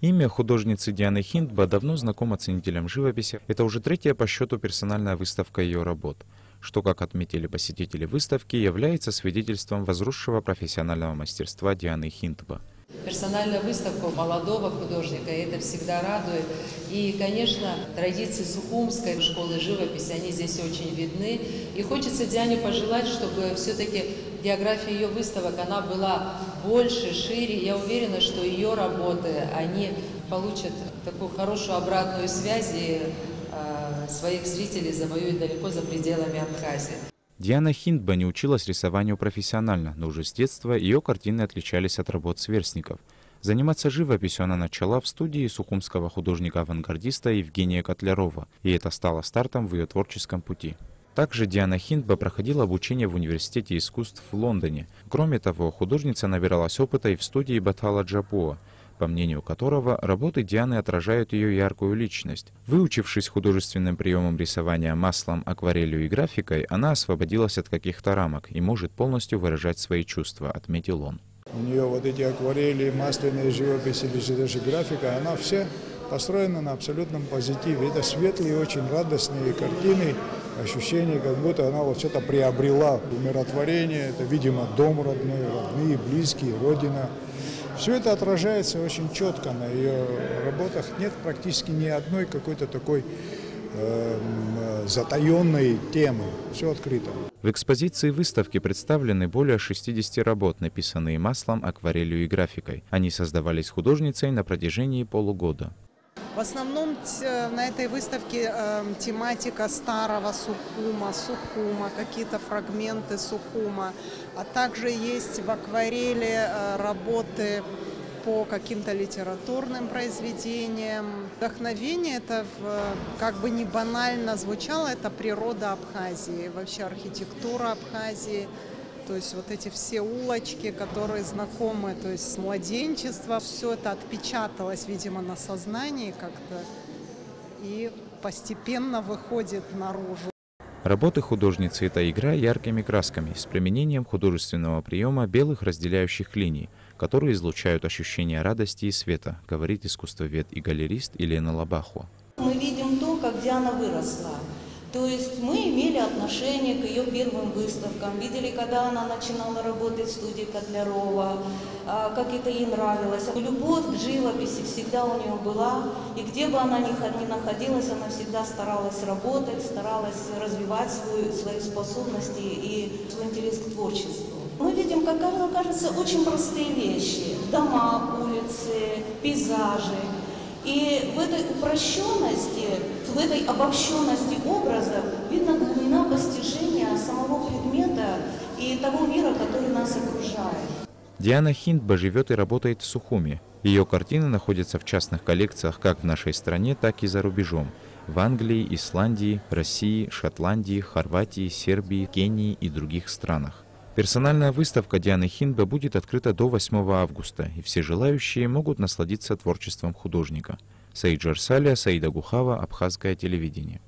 Имя художницы Дианы Хиндба давно знакомо ценителям живописи. Это уже третья по счету персональная выставка ее работ, что, как отметили посетители выставки, является свидетельством возросшего профессионального мастерства Дианы Хиндба. Персональная выставка молодого художника, это всегда радует. И, конечно, традиции Сухумской школы живописи, они здесь очень видны. И хочется Диане пожелать, чтобы все-таки география ее выставок, она была больше, шире. Я уверена, что ее работы, они получат такую хорошую обратную связь и своих зрителей завоюют далеко за пределами Абхазии. Диана Хиндба не училась рисованию профессионально, но уже с детства ее картины отличались от работ сверстников. Заниматься живописью она начала в студии сухумского художника-авангардиста Евгения Котлярова, и это стало стартом в ее творческом пути. Также Диана Хиндба проходила обучение в Университете искусств в Лондоне. Кроме того, художница набиралась опыта и в студии Батала Джапуа, по мнению которого работы Дианы отражают ее яркую личность. Выучившись художественным приемам рисования маслом, акварелью и графикой, она освободилась от каких-то рамок и может полностью выражать свои чувства, отметил он. У нее вот эти акварели, масляные живописи или даже графика, она вся построена на абсолютном позитиве. Это светлые, очень радостные картины, ощущение, как будто она вот что-то приобрела, умиротворение, это, видимо, дом родной, родные, близкие, родина. Все это отражается очень четко на ее работах. Нет практически ни одной какой-то такой затаенной темы. Все открыто. В экспозиции выставки представлены более 60 работ, написанные маслом, акварелью и графикой. Они создавались художницей на протяжении полугода. В основном на этой выставке тематика старого Сухума, какие-то фрагменты Сухума, а также есть в акварели работы по каким-то литературным произведениям. Вдохновение это, как бы не банально звучало, это природа Абхазии, вообще архитектура Абхазии. То есть вот эти все улочки, которые знакомы, то есть с младенчества, все это отпечаталось, видимо, на сознании как-то и постепенно выходит наружу. Работы художницы – это игра яркими красками с применением художественного приема белых разделяющих линий, которые излучают ощущение радости и света, говорит искусствовед и галерист Елена Лабахова. Мы видим то, как Диана выросла. То есть мы имели отношение к ее первым выставкам, видели, когда она начинала работать в студии Котлярова, как это ей нравилось. Любовь к живописи всегда у нее была, и где бы она ни находилась, она всегда старалась работать, старалась развивать свои способности и свой интерес к творчеству. Мы видим, как она, кажется, очень простые вещи: дома, улицы, пейзажи. И в этой упрощенности, в этой обобщенности образа видно глубина постижения самого предмета и того мира, который нас окружает. Диана Хиндба живет и работает в Сухуме. Ее картины находятся в частных коллекциях как в нашей стране, так и за рубежом. В Англии, Исландии, России, Шотландии, Хорватии, Сербии, Кении и других странах. Персональная выставка Дианы Хиндба будет открыта до 8 августа, и все желающие могут насладиться творчеством художника. Саид Жарсалия, Саида Гухава, Абхазское телевидение.